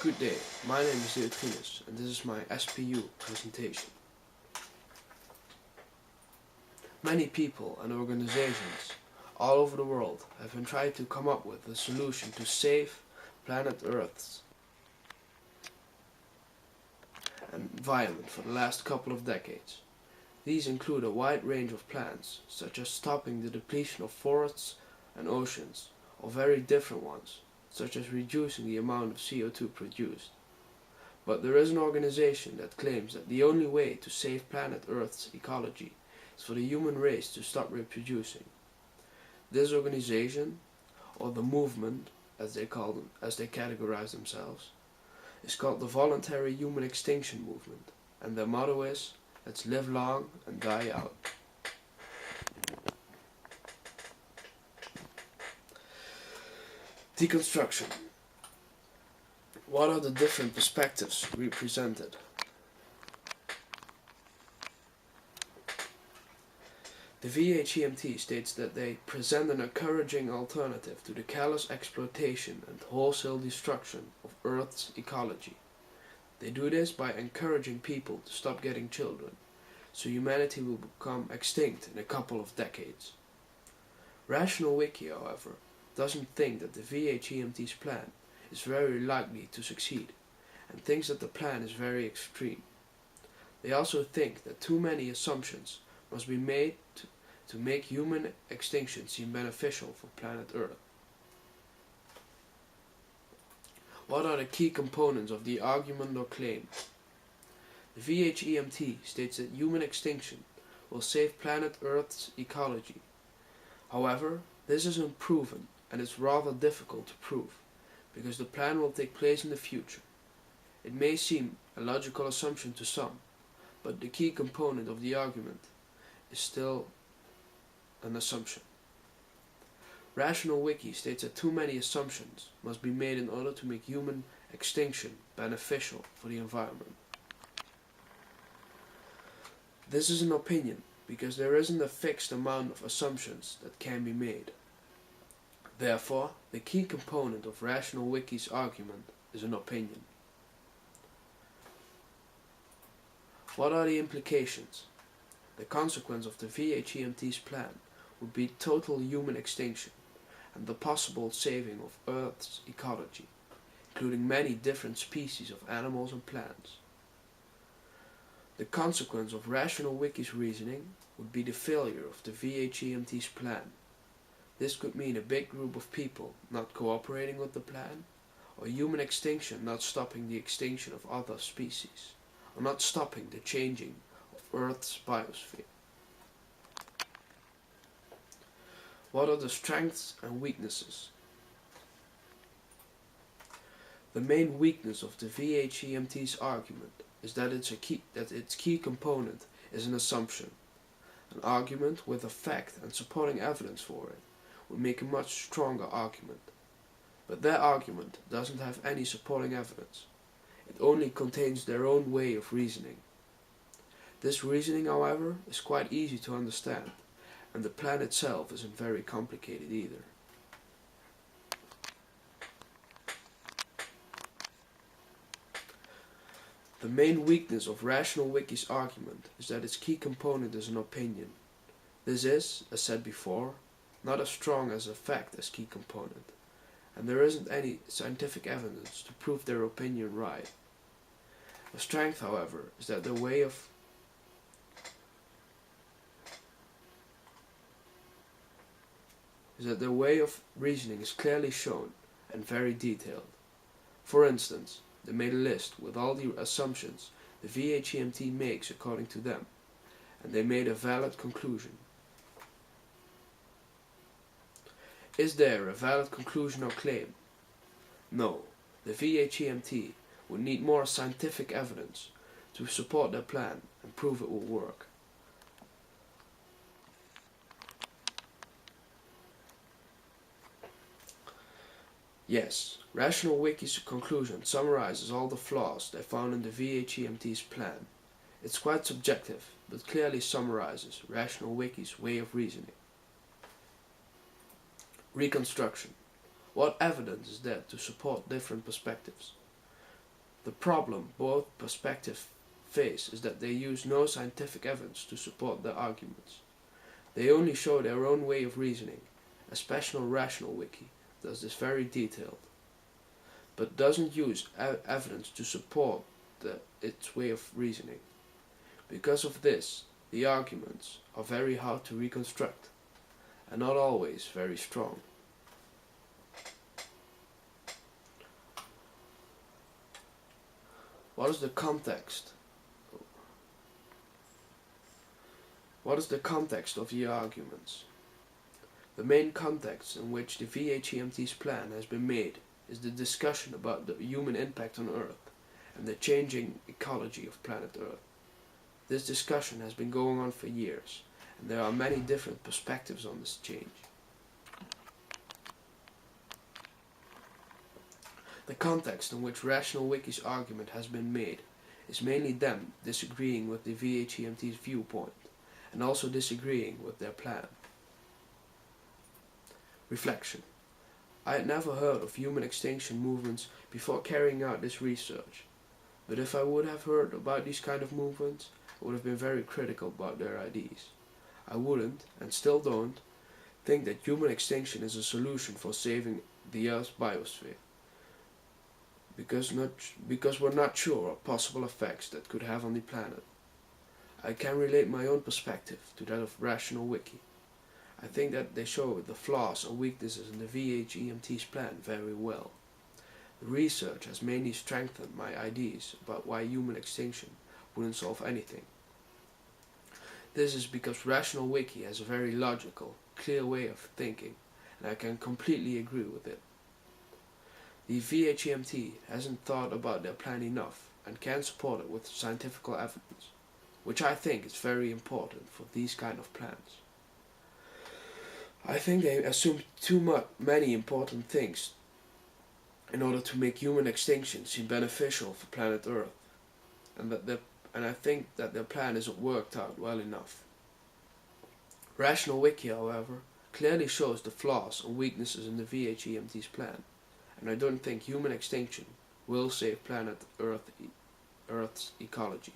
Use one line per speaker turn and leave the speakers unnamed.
Good day, my name is Diotrinis and this is my SPU presentation. Many people and organizations all over the world have been trying to come up with a solution to save planet Earth's environment for the last couple of decades. These include a wide range of plans, such as stopping the depletion of forests and oceans, or very different ones, such as reducing the amount of CO2 produced. But there is an organization that claims that the only way to save planet Earth's ecology is for the human race to stop reproducing. This organization, or the movement as they categorize themselves, is called the Voluntary Human Extinction Movement, and their motto is, "Let's live long and die out." Deconstruction. What are the different perspectives represented? The VHEMT states that they present an encouraging alternative to the callous exploitation and wholesale destruction of Earth's ecology. They do this by encouraging people to stop getting children, so humanity will become extinct in a couple of decades. Rational Wiki, however, doesn't think that the VHEMT's plan is very likely to succeed, and thinks that the plan is very extreme. They also think that too many assumptions must be made to make human extinction seem beneficial for planet Earth. What are the key components of the argument or claim? The VHEMT states that human extinction will save planet Earth's ecology. However, this isn't proven, and it's rather difficult to prove, because the plan will take place in the future. It may seem a logical assumption to some, but the key component of the argument is still an assumption. Rational Wiki states that too many assumptions must be made in order to make human extinction beneficial for the environment. This is an opinion, because there isn't a fixed amount of assumptions that can be made. Therefore, the key component of Rational Wiki's argument is an opinion. What are the implications? The consequence of the VHEMT's plan would be total human extinction and the possible saving of Earth's ecology, including many different species of animals and plants. The consequence of Rational Wiki's reasoning would be the failure of the VHEMT's plan. This could mean a big group of people not cooperating with the plan, or human extinction not stopping the extinction of other species, or not stopping the changing of Earth's biosphere. What are the strengths and weaknesses? The main weakness of the VHEMT's argument is that its key component is an assumption. An argument with a fact and supporting evidence for it would make a much stronger argument. But their argument doesn't have any supporting evidence. It only contains their own way of reasoning. This reasoning, however, is quite easy to understand, and the plan itself isn't very complicated either. The main weakness of Rational Wiki's argument is that its key component is an opinion. This is, as said before, not as strong as a fact as key component, and there isn't any scientific evidence to prove their opinion right. The strength, however, is that their way of reasoning is clearly shown and very detailed. For instance, they made a list with all the assumptions the VHEMT makes according to them, and they made a valid conclusion. Is there a valid conclusion or claim? No, the VHEMT would need more scientific evidence to support their plan and prove it will work. Yes, Rational Wiki's conclusion summarizes all the flaws they found in the VHEMT's plan. It's quite subjective, but clearly summarizes Rational Wiki's way of reasoning. Reconstruction. What evidence is there to support different perspectives? The problem both perspectives face is that they use no scientific evidence to support their arguments. They only show their own way of reasoning. A special rational wiki does this very detailed, but doesn't use evidence to support its way of reasoning. Because of this, the arguments are very hard to reconstruct, and not always very strong. What is the context? What is the context of the arguments? The main context in which the VHEMT's plan has been made is the discussion about the human impact on Earth and the changing ecology of planet Earth. This discussion has been going on for years, and there are many different perspectives on this change. The context in which Rational Wiki's argument has been made is mainly them disagreeing with the VHEMT's viewpoint, and also disagreeing with their plan. Reflection. I had never heard of human extinction movements before carrying out this research, but if I would have heard about these kind of movements, I would have been very critical about their ideas. I wouldn't, and still don't, think that human extinction is a solution for saving the Earth's biosphere, because we're not sure of possible effects that could have on the planet. I can relate my own perspective to that of Rational Wiki. I think that they show the flaws and weaknesses in the VHEMT's plan very well. The research has mainly strengthened my ideas about why human extinction wouldn't solve anything. This is because Rational Wiki has a very logical, clear way of thinking, and I can completely agree with it. The VHEMT hasn't thought about their plan enough and can't support it with scientific evidence, which I think is very important for these kind of plans. I think they assume many important things in order to make human extinction seem beneficial for planet Earth, and I think that their plan isn't worked out well enough. Rational Wiki, however, clearly shows the flaws and weaknesses in the VHEMT's plan, and I don't think human extinction will save planet Earth's ecology.